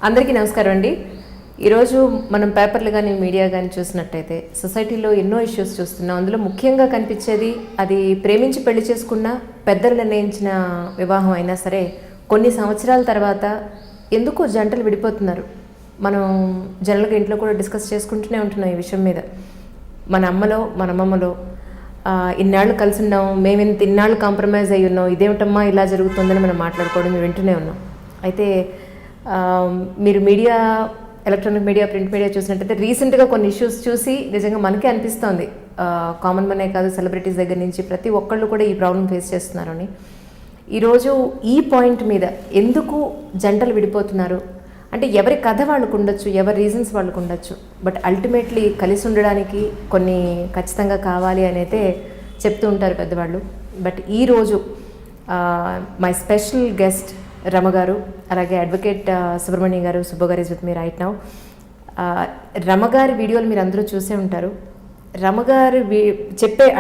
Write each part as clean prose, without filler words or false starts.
అందరికీ నమస్కారం అండి. ఈరోజు మనం పేపర్లు కానీ మీడియా కానీ చూసినట్టయితే సొసైటీలో ఎన్నో ఇష్యూస్ చూస్తున్నాం. అందులో ముఖ్యంగా కనిపించేది అది ప్రేమించి పెళ్లి చేసుకున్న పెద్దలు నిర్ణయించిన వివాహం అయినా సరే కొన్ని సంవత్సరాల తర్వాత ఎందుకు జంటలు విడిపోతున్నారు. మనం జనరల్గా ఇంట్లో కూడా డిస్కస్ చేసుకుంటూనే ఉంటున్నాం ఈ విషయం మీద. మన అమ్మలో మన అమ్మమ్మలో ఇన్నాళ్ళు కలిసి ఉన్నాం, మేము ఇంత ఇన్నాళ్ళు కాంప్రమైజ్ అయ్యి ఉన్నాం, ఇదేమిటమ్మా ఇలా జరుగుతుందని మనం మాట్లాడుకోవడం వింటూనే ఉన్నాం. అయితే మీరు media, electronic media, print media చూసినట్టయితే రీసెంట్గా కొన్ని ఇష్యూస్ చూసి నిజంగా మనకే అనిపిస్తోంది, కామన్ మనే కాదు సెలబ్రిటీస్ దగ్గర నుంచి ప్రతి ఒక్కళ్ళు కూడా ఈ ప్రాబ్లం ఫేస్ చేస్తున్నారని. ఈరోజు ఈ పాయింట్ మీద ఎందుకు జంటలు విడిపోతున్నారు అంటే ఎవరి కథ వాళ్ళకు ఉండొచ్చు, ఎవరి రీజన్స్ వాళ్ళకు ఉండొచ్చు, బట్ అల్టిమేట్లీ కలిసి ఉండడానికి కొన్ని ఖచ్చితంగా కావాలి అని అయితే చెప్తూ ఉంటారు పెద్దవాళ్ళు. బట్ ఈరోజు మై స్పెషల్ గెస్ట్ రమ గారు, అలాగే అడ్వకేట్ సుబ్రహ్మణ్యం గారు, సుబ్బు గారు is with me right now. Rama గారి వీడియోలు మీరు అందరూ చూసే ఉంటారు. రమ గారు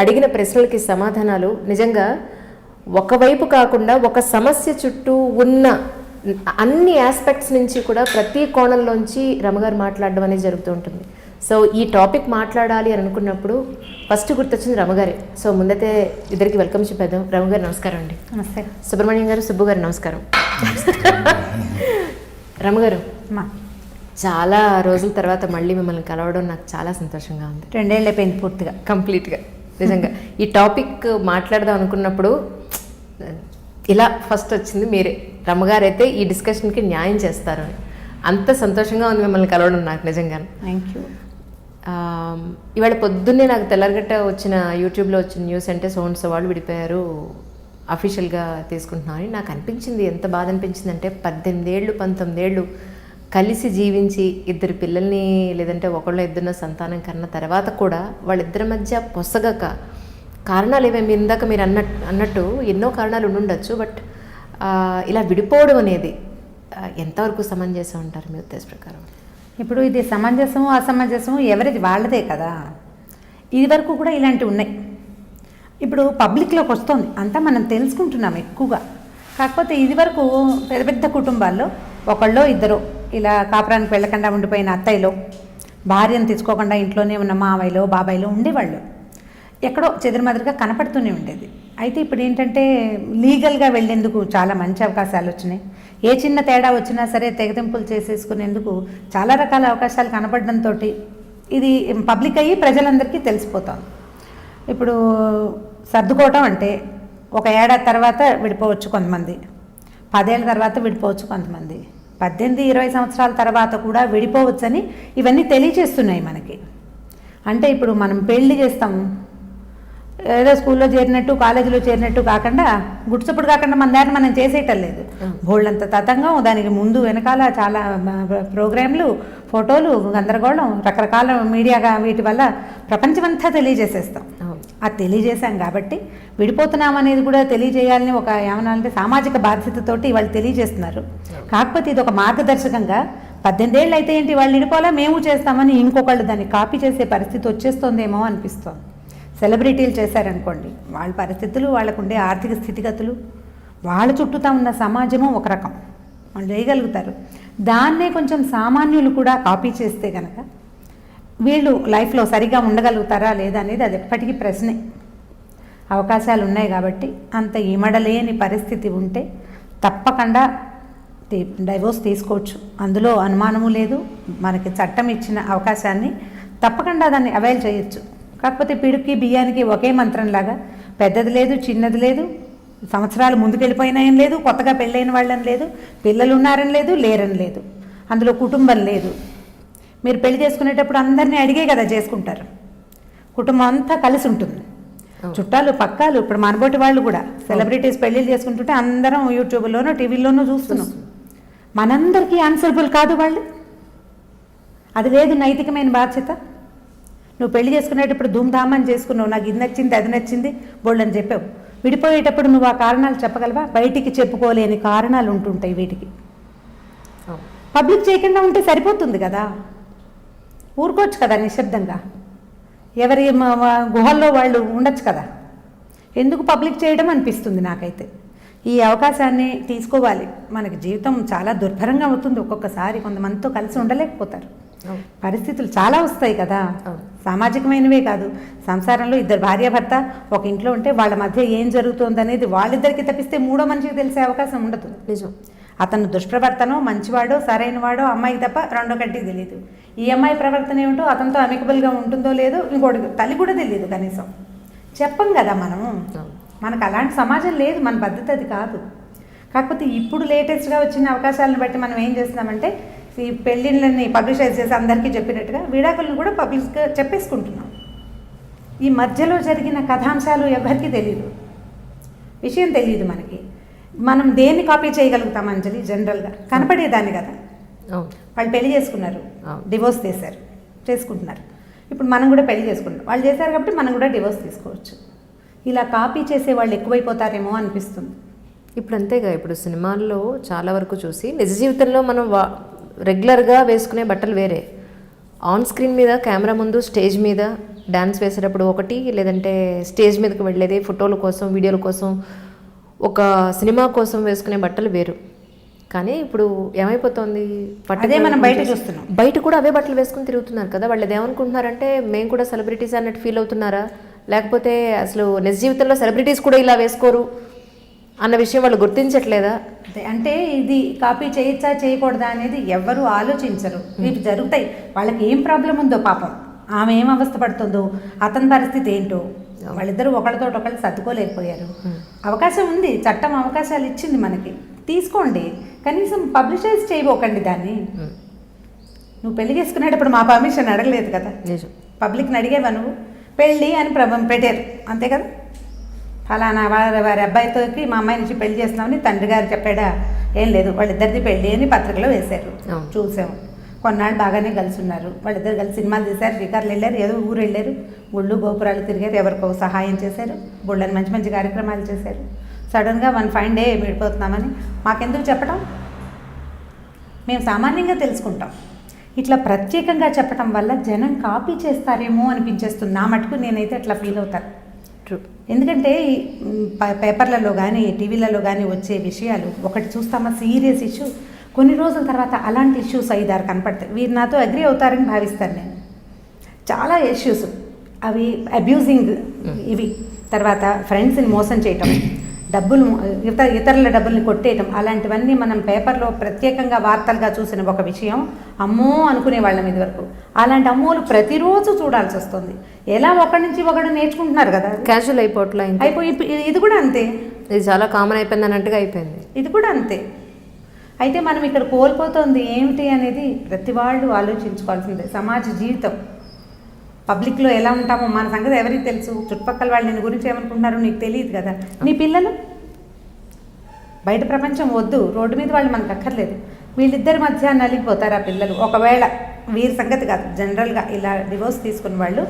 అడిగిన ప్రశ్నలకి సమాధానాలు నిజంగా ఒకవైపు కాకుండా ఒక సమస్య చుట్టూ ఉన్న అన్ని ఆస్పెక్ట్స్ నుంచి కూడా ప్రతి కోణంలోంచి రమగారు మాట్లాడడం అనేది జరుగుతూ ఉంటుంది. సో ఈ టాపిక్ మాట్లాడాలి అని అనుకున్నప్పుడు ఫస్ట్ గుర్తొచ్చింది రమగారే. సో ముందైతే ఇద్దరికి వెల్కమ్ చెప్పేద్దాం. రమగారు నమస్కారం అండి. నమస్తే. సుబ్రహ్మణ్యం గారు, సుబ్బు గారు నమస్కారం. రమగారు, చాలా రోజుల తర్వాత మళ్ళీ మిమ్మల్ని కలవడం నాకు చాలా సంతోషంగా ఉంది. 2 ఏళ్ళు అయిపోయింది పూర్తిగా, కంప్లీట్గా. నిజంగా ఈ టాపిక్ మాట్లాడదాం అనుకున్నప్పుడు ఇలా ఫస్ట్ వచ్చింది మీరే. రమగారు అయితే ఈ డిస్కషన్కి న్యాయం చేస్తారు అని అంత సంతోషంగా ఉంది మిమ్మల్ని కలవడం నాకు నిజంగా. Thank you. ఇవాళ పొద్దున్నే నాకు తెల్లరగట్ట వచ్చిన యూట్యూబ్లో వచ్చిన న్యూస్ అంటే సోన్స్ వాళ్ళు విడిపోయారు, అఫీషియల్గా తీసుకుంటున్నామని నాకు అనిపించింది. ఎంత బాధ అనిపించింది అంటే 18 ఏళ్ళు 19 ఏళ్ళు కలిసి జీవించి ఇద్దరు పిల్లల్ని లేదంటే ఒకళ్ళ ఇద్దరినో సంతానం కన్న తర్వాత కూడా వాళ్ళిద్దరి మధ్య పొసగక కారణాలు ఏమేమి ఇందాక మీరు అన్నట్టు ఎన్నో కారణాలు ఉండుండొచ్చు, బట్ ఇలా విడిపోవడం అనేది ఎంతవరకు సమంజసం అంటారు మీ ఉద్దేశ ప్రకారం? ఇప్పుడు ఇది సమంజసము అసమంజసము ఎవరిది వాళ్ళదే కదా. ఇది వరకు కూడా ఇలాంటివి ఉన్నాయి. ఇప్పుడు పబ్లిక్లోకి వస్తుంది అంతా మనం తెలుసుకుంటున్నాం ఎక్కువగా. కాకపోతే ఇది వరకు పెద్ద పెద్ద కుటుంబాల్లో ఒకళ్ళో ఇద్దరు ఇలా కాపురానికి వెళ్ళకుండా ఉండిపోయిన అత్తయ్యలో, భార్యను తెచ్చుకోకుండా ఇంట్లోనే ఉన్న మావయ్యలో బాబాయ్లో ఉండేవాళ్ళు. ఎక్కడో చెదురుమదురుగా కనపడుతూనే ఉండేది. అయితే ఇప్పుడు ఏంటంటే లీగల్గా వెళ్ళేందుకు చాలా మంచి అవకాశాలు వచ్చినాయి. ఏ చిన్న తేడా వచ్చినా సరే తెగతింపులు చేసేసుకునేందుకు చాలా రకాల అవకాశాలు కనపడడంతో ఇది పబ్లిక్ అయ్యి ప్రజలందరికీ తెలిసిపోతాం. ఇప్పుడు సర్దుకోవటం అంటే 1 ఏడాది తర్వాత విడిపోవచ్చు కొంతమంది, 10 ఏళ్ళ తర్వాత విడిపోవచ్చు కొంతమంది, 18-20 సంవత్సరాల తర్వాత కూడా విడిపోవచ్చని ఇవన్నీ తెలియజేస్తున్నాయి మనకి. అంటే ఇప్పుడు మనం పెళ్లి చేస్తాము, ఏదో స్కూల్లో చేరినట్టు కాలేజీలో చేరినట్టు కాకుండా గుడ్సప్పుడు కాకుండా మన దాన్ని మనం చేసేయటం లేదు. బోళ్ళంత తతంగం, దానికి ముందు వెనకాల చాలా ప్రోగ్రాంలు, ఫోటోలు, గందరగోళం, రకరకాల మీడియాగా వీటి వల్ల ప్రపంచమంతా తెలియజేసేస్తాం. అది తెలియజేశాం కాబట్టి విడిపోతున్నాం అనేది కూడా తెలియజేయాలని ఒక ఏమనాలంటే సామాజిక బాధ్యతతోటి వాళ్ళు తెలియజేస్తున్నారు. కాకపోతే ఇది ఒక మార్గదర్శకంగా 18 ఏళ్ళు అయితే ఏంటి వాళ్ళు విడిపోలా మేము చేస్తామని ఇంకొకళ్ళు దాన్ని కాపీ చేసే పరిస్థితి వచ్చేస్తుందేమో అనిపిస్తుంది. సెలబ్రిటీలు చేశారనుకోండి, వాళ్ళ పరిస్థితులు, వాళ్ళకు ఉండే ఆర్థిక స్థితిగతులు, వాళ్ళ చుట్టూతా ఉన్న సమాజము ఒక రకం, వాళ్ళు చేయగలుగుతారు. దాన్నే కొంచెం సామాన్యులు కూడా కాపీ చేస్తే కనుక వీళ్ళు లైఫ్లో సరిగా ఉండగలుగుతారా లేదా అనేది అది ఎప్పటికీ ప్రశ్నే. అవకాశాలు ఉన్నాయి కాబట్టి అంత ఇమడలేని పరిస్థితి ఉంటే తప్పకుండా డైవోర్స్ తీసుకోవచ్చు, అందులో అనుమానము లేదు. మనకి చట్టం ఇచ్చిన అవకాశాన్ని తప్పకుండా దాన్ని అవైల్ చేయొచ్చు. కాకపోతే పిడుక్కి బియ్యానికి ఒకే మంత్రంలాగా పెద్దది లేదు చిన్నది లేదు, సంవత్సరాలు ముందుకెళ్ళిపోయినా ఏం లేదు, కొత్తగా పెళ్ళైన వాళ్ళని లేదు, పిల్లలు ఉన్నారని లేదు, లేరని లేదు, అందులో కుటుంబం లేదు. మీరు పెళ్లి చేసుకునేటప్పుడు అందరినీ అడిగే కదా చేసుకుంటారు, కుటుంబం అంతా కలిసి ఉంటుంది, చుట్టాలు పక్కాలు. ఇప్పుడు మనబోటి వాళ్ళు కూడా సెలబ్రిటీస్ పెళ్ళిళ్ళు చేసుకుంటుంటే అందరం యూట్యూబ్లోనూ టీవీలోనూ చూస్తున్నాం. మనందరికీ ఆన్సరబుల్ కాదు వాళ్ళు, అది లేదు నైతికమైన బాధ్యత. నువ్వు పెళ్లి చేసుకునేటప్పుడు ధూమ్ధామ్ అని చేసుకున్నావు, నాకు ఇది నచ్చింది అది నచ్చింది బోళ్ళని చెప్పావు. విడిపోయేటప్పుడు నువ్వు ఆ కారణాలు చెప్పగలవా? బయటికి చెప్పుకోలేని కారణాలు ఉంటుంటాయి వీటికి. పబ్లిక్ చేయకుండా ఉంటే సరిపోతుంది కదా, ఊరుకోవచ్చు కదా నిశ్శబ్దంగా, ఎవరి గుహల్లో వాళ్ళు ఉండొచ్చు కదా. ఎందుకు పబ్లిక్ చేయడం అనిపిస్తుంది నాకైతే. ఈ అవకాశాన్ని తీసుకోవాలి. మనకి జీవితం చాలా దుర్భరంగా అవుతుంది ఒక్కొక్కసారి, కొంతమందితో కలిసి ఉండలేకపోతారు, పరిస్థితులు చాలా వస్తాయి కదా, సామాజికమైనవే కాదు, సంసారంలో ఇద్దరు భార్యాభర్త ఒక ఇంట్లో ఉంటే వాళ్ళ మధ్య ఏం జరుగుతుంది అనేది వాళ్ళిద్దరికి తప్పిస్తే మూడో మనిషికి తెలిసే అవకాశం ఉండదు. నిజం. అతను దుష్ప్రవర్తనో మంచివాడో సరైనవాడో అమ్మాయికి తప్ప రెండో కంటికి తెలియదు. ఈ అమ్మాయి ప్రవర్తన ఏమిటో అతనితో అమికబుల్గా ఉంటుందో లేదో ఇంకోటి తల్లి కూడా తెలియదు కనీసం. చెప్పం కదా మనము, మనకు అలాంటి సమాజం లేదు, మన పద్ధతి అది కాదు. కాకపోతే ఇప్పుడు లేటెస్ట్గా వచ్చిన అవకాశాలను బట్టి మనం ఏం చేస్తున్నామంటే ఈ పెళ్ళిళ్ళని పబ్లిషైజ్ చేసి అందరికీ చెప్పినట్టుగా విడాకులను కూడా పబ్లిక్గా చెప్పేసుకుంటున్నాం. ఈ మధ్యలో జరిగిన కథాంశాలు ఎవరికీ తెలియదు, విషయం తెలియదు మనకి. మనం దేన్ని కాపీ చేయగలుగుతాం అంజలి? జనరల్గా కనపడేదాన్ని కదా. వాళ్ళు పెళ్లి చేసుకున్నారు, డివోర్స్ చేసుకుంటున్నారు. ఇప్పుడు మనం కూడా పెళ్లి చేసుకుంటాం, వాళ్ళు చేశారు కాబట్టి మనం కూడా డివోర్స్ తీసుకోవచ్చు. ఇలా కాపీ చేసే వాళ్ళు ఎక్కువైపోతారేమో అనిపిస్తుంది. ఇప్పుడు అంతేగా, ఇప్పుడు సినిమాల్లో చాలా వరకు చూసి నిజ జీవితంలో మనం రెగ్యులర్గా వేసుకునే బట్టలు వేరే, ఆన్ స్క్రీన్ మీద కెమెరా ముందు స్టేజ్ మీద డ్యాన్స్ వేసేటప్పుడు ఒకటి, లేదంటే స్టేజ్ మీదకి వెళ్ళేది ఫోటోల కోసం వీడియోల కోసం, ఒక సినిమా కోసం వేసుకునే బట్టలు వేరు. కానీ ఇప్పుడు ఏమైపోతుంది, అదే మనం బయట చూస్తున్నాం, బయట కూడా అవే బట్టలు వేసుకుని తిరుగుతున్నారు కదా. వాళ్ళు ఏమనుకుంటున్నారంటే మేము కూడా సెలబ్రిటీస్ అన్నట్టు ఫీల్ అవుతున్నారా, లేకపోతే అసలు నిజ జీవితంలో సెలబ్రిటీస్ కూడా ఇలా వేసుకోరు అన్న విషయం వాళ్ళు గుర్తించట్లేదా? అంటే ఇది కాపీ చేయొచ్చా చేయకూడదా అనేది ఎవరు ఆలోచించరు. ఇవి జరుగుతాయి, వాళ్ళకి ఏం ప్రాబ్లం ఉందో పాపం, ఆమె ఏం అవస్థ పడుతుందో, అతని పరిస్థితి ఏంటో, వాళ్ళిద్దరూ ఒకళ్ళతో ఒకళ్ళు సర్దుకోలేకపోయారు. అవకాశం ఉంది, చట్టం అవకాశాలు ఇచ్చింది మనకి, తీసుకోండి. కనీసం పబ్లిషైజ్ చేయబోకండి దాన్ని. నువ్వు పెళ్లి చేసుకునేటప్పుడు మా పర్మిషన్ అడగలేదు కదా, పబ్లిక్ని అడిగేవా నువ్వు? పెళ్ళి అని పెట్టారు అంతే కదా. ఫలానా వారి అబ్బాయితోకి మా అమ్మాయి నుంచి పెళ్లి చేస్తున్నామని తండ్రి గారు చెప్పాడా? ఏం లేదు, వాళ్ళిద్దరిది పెళ్ళి అని పత్రికలో వేశారు, చూసాము. కొన్నాళ్ళు బాగానే కలిసి ఉన్నారు, వాళ్ళిద్దరు కలిసి సినిమాలు తీశారు, షికార్లు వెళ్ళారు, ఏదో ఊరు వెళ్ళారు, గుళ్ళు గోపురాలు తిరిగారు, ఎవరికో సహాయం చేశారు, గుళ్ళని మంచి మంచి కార్యక్రమాలు చేశారు. సడన్గా వన్ ఫైన్ డే విడిపోతున్నామని మాకెందుకు చెప్పడం? మేము సామాన్యంగా తెలుసుకుంటాం. ఇట్లా ప్రత్యేకంగా చెప్పడం వల్ల జనం కాపీ చేస్తారేమో అనిపించేస్తుంది. నా మటుకు నేనైతే అట్లా ఫీల్ అవుతాను. ఎందుకంటే పేపర్లలో కానీ టీవీలలో కానీ వచ్చే విషయాలు ఒకటి చూస్తామా, సీరియస్ ఇష్యూ, కొన్ని రోజుల తర్వాత అలాంటి ఇష్యూస్ 5-6 కనపడతాయి. వీరు నాతో అగ్రి అవుతారని భావిస్తాను నేను. చాలా ఇష్యూస్ అవి అబ్యూజింగ్, ఇవి తర్వాత ఫ్రెండ్స్ని మోసం చేయటం, డబ్బులు ఇతరుల డబ్బుల్ని కొట్టేయటం, అలాంటివన్నీ మనం పేపర్లో ప్రత్యేకంగా వార్తలుగా చూసిన ఒక విషయం అమ్మో అనుకునే వాళ్ళం ఇదివరకు. అలాంటి అమ్మోలు ప్రతిరోజు చూడాల్సి వస్తుంది. ఎలా ఒకరి నుంచి ఒకడు నేర్చుకుంటున్నారు కదా, క్యాజువల్ అయిపోయి ఇది కూడా అంతే, ఇది చాలా కామన్ అయిపోయింది అన్నట్టుగా అయిపోయింది. ఇది కూడా అంతే. అయితే మనం ఇక్కడ కోల్పోతుంది ఏమిటి అనేది ప్రతి వాళ్ళు ఆలోచించుకోవాల్సిందే. సమాజ జీవితం, పబ్లిక్లో ఎలా ఉంటామో మన సంగతి ఎవరికి తెలుసు? చుట్టుపక్కల వాళ్ళు నేను గురించి ఏమనుకుంటున్నారో నీకు తెలియదు కదా. నీ పిల్లలు బయట ప్రపంచం వద్దు, రోడ్డు మీద వాళ్ళు మనకు అక్కర్లేదు. వీళ్ళిద్దరి మధ్య నలిగిపోతారు ఆ పిల్లలు. ఒకవేళ వీరి సంగతి కాదు, జనరల్గా ఇలా డివోర్స్ తీసుకున్న వాళ్ళు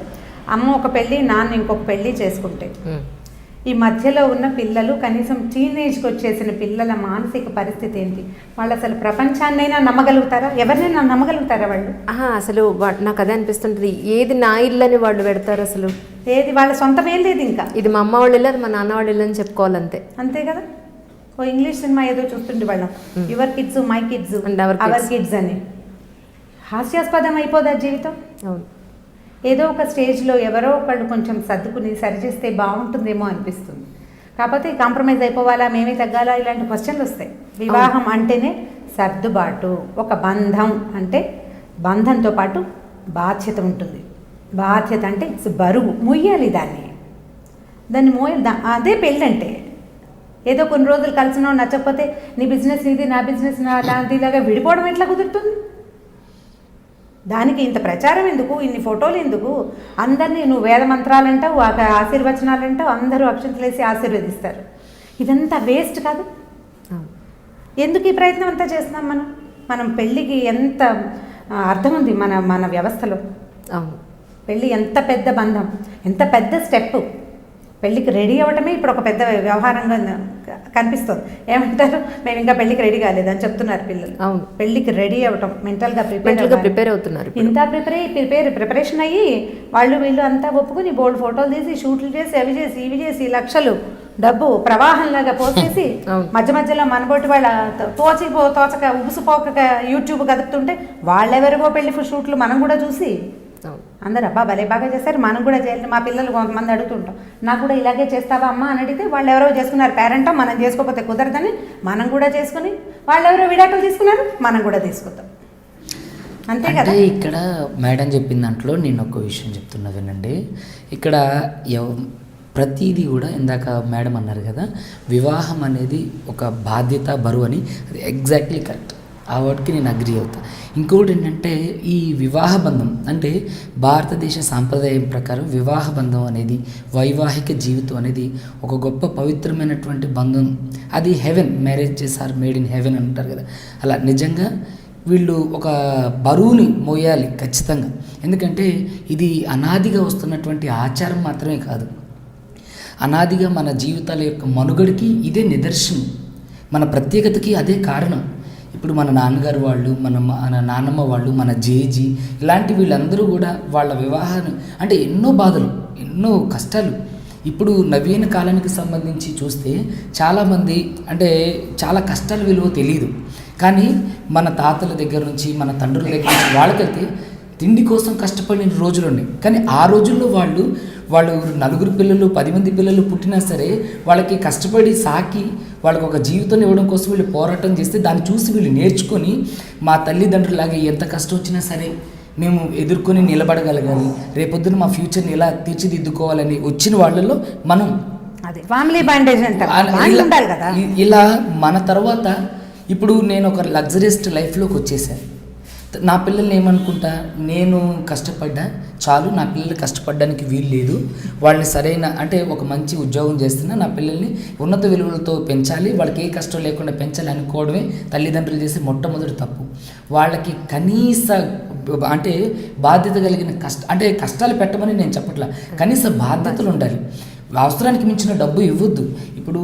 అమ్మ ఒక పెళ్ళి నాన్న ఇంకొక పెళ్ళి చేసుకుంటే ఈ మధ్యలో ఉన్న పిల్లలు, కనీసం టీనేజ్కి వచ్చేసిన పిల్లల మానసిక పరిస్థితి ఏంటి? వాళ్ళు అసలు ప్రపంచాన్నైనా నమ్మగలుగుతారా? ఎవరినైనా నమ్మగలుగుతారా వాళ్ళు? అసలు నాకు అదే అనిపిస్తుంటుంది, ఏది నా ఇల్లు అని వాళ్ళు పెడతారు, అసలు ఏది వాళ్ళ సొంతం ఏం లేదు. ఇంకా ఇది మా అమ్మ వాళ్ళ ఇల్లు, అది మా నాన్న వాళ్ళ ఇల్లు అని చెప్పుకోవాలంతే. అంతే కదా. ఓ ఇంగ్లీష్ సినిమా ఏదో చూస్తుండే వాళ్ళం, your kids my kids our kids అని. హాస్యాస్పదం అయిపోదా జీవితం? అవును. ఏదో ఒక స్టేజ్లో ఎవరో ఒకళ్ళు కొంచెం సర్దుకుని సరిచేస్తే బాగుంటుందేమో అనిపిస్తుంది. కాకపోతే కాంప్రమైజ్ అయిపోవాలా, మేమే తగ్గాలా, ఇలాంటి క్వశ్చన్లు వస్తాయి. వివాహం అంటేనే సర్దుబాటు. ఒక బంధం అంటే బంధంతో పాటు బాధ్యత ఉంటుంది. బాధ్యత అంటే బరువు, మొయ్యాలి దాన్ని మోయాలి. అదే పెళ్ళంటే. ఏదో కొన్ని రోజులు కలిసినో నచ్చకపోతే నీ బిజినెస్ ఇది, నా బిజినెస్ నాది, ఇలాగా విడిపోవడం ఎట్లా కుదురుతుంది? దానికి ఇంత ప్రచారం ఎందుకు, ఇన్ని ఫోటోలు ఎందుకు? అందరినీ నువ్వు వేద మంత్రాలంటావు, ఆశీర్వచనాలంటావు, అందరూ అక్షంతలేసి ఆశీర్వదిస్తారు. ఇదంతా వేస్ట్ కాదు? ఎందుకు ఈ ప్రయత్నం అంతా చేస్తున్నాం మనం పెళ్ళికి ఎంత అర్థం ఉంది మన వ్యవస్థలో. పెళ్ళి ఎంత పెద్ద బంధం, ఎంత పెద్ద స్టెప్. పెళ్ళికి రెడీ అవ్వటమే ఇప్పుడు ఒక పెద్ద వ్యవహారంగా కనిపిస్తుంది. ఏమంటారు, మేము ఇంకా పెళ్ళికి రెడీ కాలేదని చెప్తున్నారు పిల్లలు. అవును, పెళ్ళికి రెడీ అవ్వటం, మెంటల్గా ప్రిపేర్ అవుతున్నారు. ఇంత ప్రిపరేషన్ అయ్యి వాళ్ళు వీళ్ళు అంతా ఒప్పుకుని బోల్డ్ ఫోటోలు తీసి షూట్లు చేసి అవి చేసి ఇవి చేసి లక్షలు డబ్బు ప్రవాహంలాగా పోసేసి మధ్య మధ్యలో మనబోటి వాళ్ళ తోచక ఉబుసుపోక యూట్యూబ్ కదుపుతుంటే వాళ్ళెవరివో పెళ్లి షూట్లు మనం కూడా చూసి అందరు అబ్బా భలే బాగా చేశారు, మనం కూడా చేయాలి. మా పిల్లలు కొంతమంది అడుగుతుంటాం, నాకు కూడా ఇలాగే చేస్తావా అమ్మ అని అడిగితే వాళ్ళు ఎవరో చేసుకున్నారు పేరెంటం, మనం చేసుకోకపోతే కుదరదని మనం కూడా చేసుకుని, వాళ్ళు ఎవరో విడాకులు తీసుకున్నారు, మనం కూడా తీసుకుంటాం. అంతే కదా. ఇక్కడ మేడం చెప్పిన దాంట్లో నేను ఒక విషయం చెప్తున్నా వినండి. ఇక్కడ ప్రతిదీ కూడా ఇందాక మేడం అన్నారు కదా, వివాహం అనేది ఒక బాధ్యత, బరువు అని. అది ఎగ్జాక్ట్లీ కరెక్ట్, ఆ వర్డ్కి నేను అగ్రి అవుతా. ఇంకొకటి ఏంటంటే ఈ వివాహ బంధం అంటే భారతదేశ సాంప్రదాయం ప్రకారం వివాహ బంధం అనేది, వైవాహిక జీవితం అనేది ఒక గొప్ప పవిత్రమైనటువంటి బంధం. అది heaven, marriages are made in heaven అంటారు కదా, అలా నిజంగా వీళ్ళు ఒక బరువుని మోయాలి ఖచ్చితంగా. ఎందుకంటే ఇది అనాదిగా వస్తున్నటువంటి ఆచారం మాత్రమే కాదు, అనాదిగా మన జీవితాల యొక్క మనుగడికి ఇదే నిదర్శనం, మన ప్రత్యేకతకి అదే కారణం. ఇప్పుడు మన నాన్నగారు వాళ్ళు, మన నాన్నమ్మ వాళ్ళు, మన జేజీ ఇలాంటి వీళ్ళందరూ కూడా వాళ్ళ వివాహాన్ని అంటే ఎన్నో బాధలు, ఎన్నో కష్టాలు. ఇప్పుడు నవీన కాలానికి సంబంధించి చూస్తే చాలామంది అంటే చాలా కష్టాల విలువ తెలియదు. కానీ మన తాతల దగ్గర నుంచి, మన తండ్రుల దగ్గర నుంచి వాళ్ళకైతే తిండి కోసం కష్టపడిన రోజులు ఉన్నాయి. కానీ ఆ రోజుల్లో వాళ్ళు 4 పిల్లలు 10 మంది పిల్లలు పుట్టినా సరే వాళ్ళకి కష్టపడి సాకి వాళ్ళకి ఒక జీవితాన్ని ఇవ్వడం కోసం వీళ్ళు పోరాటం చేస్తే దాన్ని చూసి వీళ్ళు నేర్చుకొని మా తల్లిదండ్రులాగే ఎంత కష్టం వచ్చినా సరే మేము ఎదుర్కొని నిలబడగలగాలి, రేపొద్దున మా ఫ్యూచర్ని ఎలా తీర్చిదిద్దుకోవాలని వచ్చిన వాళ్ళలో మనం అదే ఫ్యామిలీ బాండేజ్ అంటారు కదా. ఇలా మన తర్వాత ఇప్పుడు నేను ఒక లగ్జరియస్ లైఫ్లోకి వచ్చేసాను. నా పిల్లల్ని ఏమనుకుంటా, నేను కష్టపడ్డా చాలు, నా పిల్లలు కష్టపడడానికి వీలు లేదు, వాళ్ళని సరైన అంటే ఒక మంచి ఉద్యోగం చేస్తున్నా, నా పిల్లల్ని ఉన్నత విలువలతో పెంచాలి, వాళ్ళకి ఏ కష్టం లేకుండా పెంచాలి అనుకోవడమే తల్లిదండ్రులు చేసే మొట్టమొదటి తప్పు. వాళ్ళకి కనీస అంటే బాధ్యత కలిగిన అంటే కష్టాలు పెట్టమని నేను చెప్పట్లా, కనీస బాధ్యతలు ఉండాలి. అవసరానికి మించిన డబ్బు ఇవ్వద్దు. ఇప్పుడు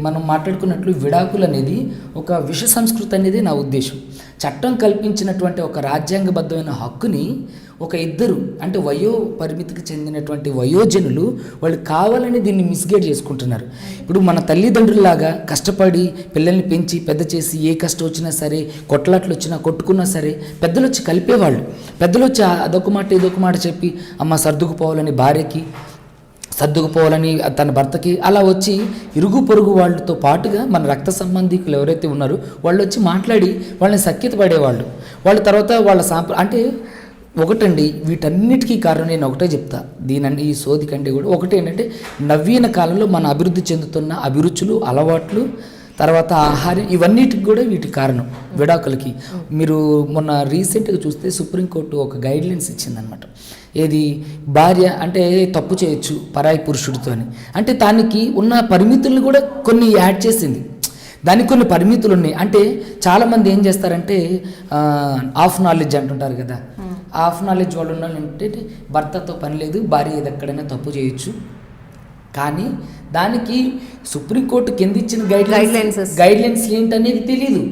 మనం మాట్లాడుకున్నట్లు విడాకులు అనేది ఒక విష సంస్కృతి అనేది నా ఉద్దేశం. చట్టం కల్పించినటువంటి ఒక రాజ్యాంగబద్ధమైన హక్కుని ఒక ఇద్దరు అంటే వయో పరిమితికి చెందినటువంటి వయోజనులు వాళ్ళు కావాలని దీన్ని మిస్గైడ్ చేసుకుంటున్నారు. ఇప్పుడు మన తల్లిదండ్రుల్లాగా కష్టపడి పిల్లల్ని పెంచి పెద్ద చేసి ఏ కష్టం వచ్చినా సరే, కొట్లాట్లు వచ్చినా కొట్టుకున్నా సరే పెద్దలు వచ్చి కలిపేవాళ్ళు. పెద్దలు వచ్చి అదొక మాట ఇదొక మాట చెప్పి అమ్మ సర్దుకుపోవాలని భార్యకి, సర్దుకుపోవాలని తన భర్తకి, అలా వచ్చి ఇరుగు పొరుగు వాళ్ళతో పాటుగా మన రక్త సంబంధికులు ఎవరైతే ఉన్నారో వాళ్ళు వచ్చి మాట్లాడి వాళ్ళని సఖ్యత పడేవాళ్ళు. వాళ్ళ తర్వాత వాళ్ళ అంటే ఒకటండి, వీటన్నిటికీ కారణం నేను ఒకటే చెప్తా, దీనండి ఈ సోది కంటే కూడా ఒకటి ఏంటంటే నవీన కాలంలో మన అభివృద్ధి చెందుతున్న అభిరుచులు, అలవాట్లు, తర్వాత ఆహారం, ఇవన్నిటికి కూడా వీటి కారణం విడాకులకి. మీరు మొన్న రీసెంట్గా చూస్తే సుప్రీంకోర్టు ఒక గైడ్లైన్స్ ఇచ్చిందనమాట. ఏది భార్య అంటే తప్పు చేయొచ్చు పరాయి పురుషుడితో అని, అంటే దానికి ఉన్న పరిమితులను కూడా కొన్ని యాడ్ చేసింది. దానికి కొన్ని పరిమితులు ఉన్నాయి. అంటే చాలామంది ఏం చేస్తారంటే హాఫ్ నాలెడ్జ్ అంటుంటారు కదా, హాఫ్ నాలెడ్జ్ వాళ్ళు ఉన్నారంటే భర్తతో పని లేదు, భార్య ఎక్కడైనా తప్పు చేయొచ్చు. కానీ దానికి సుప్రీంకోర్టు కింద ఇచ్చిన గైడ్లైన్స్ ఏంటనేది తెలీదు.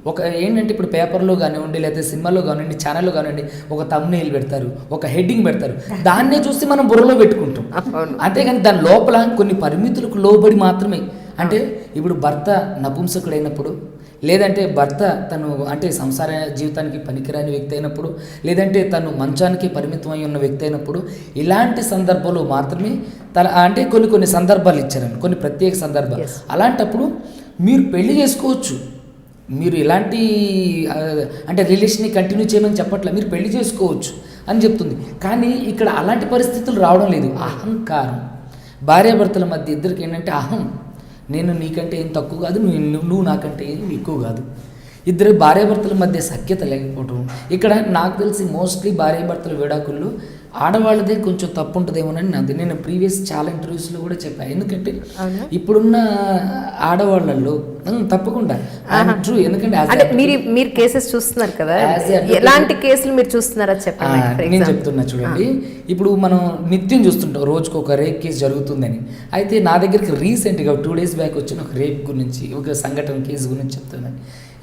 ఒక ఏంటంటే ఇప్పుడు పేపర్లో కానివ్వండి, లేకపోతే సినిమాలో కానివ్వండి, ఛానల్లో కానివ్వండి, ఒక థంబ్నెయిల్ పెడతారు, ఒక హెడ్డింగ్ పెడతారు, దాన్నే చూసి మనం బుర్రలో పెట్టుకుంటాం. అంతేగాని దాని లోపల కొన్ని పరిమితులకు లోబడి మాత్రమే. అంటే ఇప్పుడు భర్త నపుంసకుడైనప్పుడు, లేదంటే భర్త తను అంటే సంసార జీవితానికి పనికిరాని వ్యక్తి అయినప్పుడు, లేదంటే తను మంచానికి పరిమితమై ఉన్న వ్యక్తి అయినప్పుడు, ఇలాంటి సందర్భాలు మాత్రమే అంటే కొన్ని సందర్భాలు ఇచ్చారని, కొన్ని ప్రత్యేక సందర్భాలు. అలాంటప్పుడు మీరు పెళ్లి చేసుకోవచ్చు, మీరు ఇలాంటి అంటే రిలేషన్ని కంటిన్యూ చేయమని చెప్పట్లే, మీరు పెళ్లి చేసుకోవచ్చు అని చెప్తుంది. కానీ ఇక్కడ అలాంటి పరిస్థితులు రావడం లేదు. అహంకారం, భార్యాభర్తల మధ్య ఇద్దరికి ఏంటంటే అహం, నేను నీకంటే ఏం తక్కువ కాదు, నువ్వు నాకంటే ఏం ఎక్కువ కాదు. ఇద్దరు భార్యాభర్తల మధ్య సఖ్యత లేకపోవడం. ఇక్కడ నాకు తెలిసి మోస్ట్లీ భార్యాభర్తల విడాకుల్లో ఆడవాళ్ళదే కొంచెం తప్పు ఉంటుందేమోనని నాది. నేను ప్రీవియస్ చాలా ఇంటర్వ్యూస్లో కూడా చెప్పాను. ఎందుకంటే ఇప్పుడున్న ఆడవాళ్ళల్లో తప్పకుండా ట్రూ, ఎందుకంటే మీరు కేసెస్ చూస్తున్నారు కదా, ఎలాంటి కేసులు మీరు చూస్తున్నారా చెప్పండి. నేను చెప్తున్నా చూడండి, ఇప్పుడు మనం నిత్యం చూస్తుంటాం రోజుకు ఒక రేప్ కేసు జరుగుతుందని. అయితే నా దగ్గరికి రీసెంట్గా 2 days బ్యాక్ వచ్చిన ఒక రేప్ గురించి, ఒక సంఘటన కేసు గురించి చెప్తున్నాను.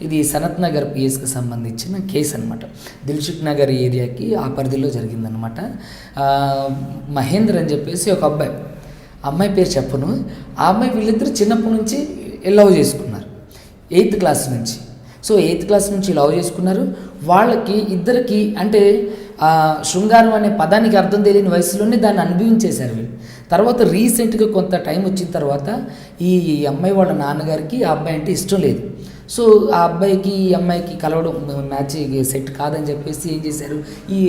ఇది సనత్ నగర్ పిఎస్కి సంబంధించిన కేసు అనమాట. దిల్సుఖ్ నగర్ ఏరియాకి ఆ పరిధిలో జరిగిందనమాట. మహేంద్ర అని చెప్పేసి ఒక అబ్బాయి, ఆ అమ్మాయి పేరు చెప్పను. ఆ అమ్మాయి వీళ్ళిద్దరు చిన్నప్పటి నుంచి లవ్ చేసుకున్నారు 8th క్లాస్ నుంచి. సో 8th క్లాస్ నుంచి లవ్ చేసుకున్నారు. వాళ్ళకి ఇద్దరికి అంటే శృంగారం అనే పదానికి అర్థం తెలియని వయసులోనే దాన్ని అనుభవించేశారు వీళ్ళు. తర్వాత రీసెంట్గా కొంత టైం వచ్చిన తర్వాత ఈ అమ్మాయి వాళ్ళ నాన్నగారికి ఆ అబ్బాయి అంటే ఇష్టం లేదు. సో ఆ అబ్బాయికి ఈ అమ్మాయికి కలవడం మ్యాచ్ సెట్ కాదని చెప్పేసి ఏం చేశారు, ఈ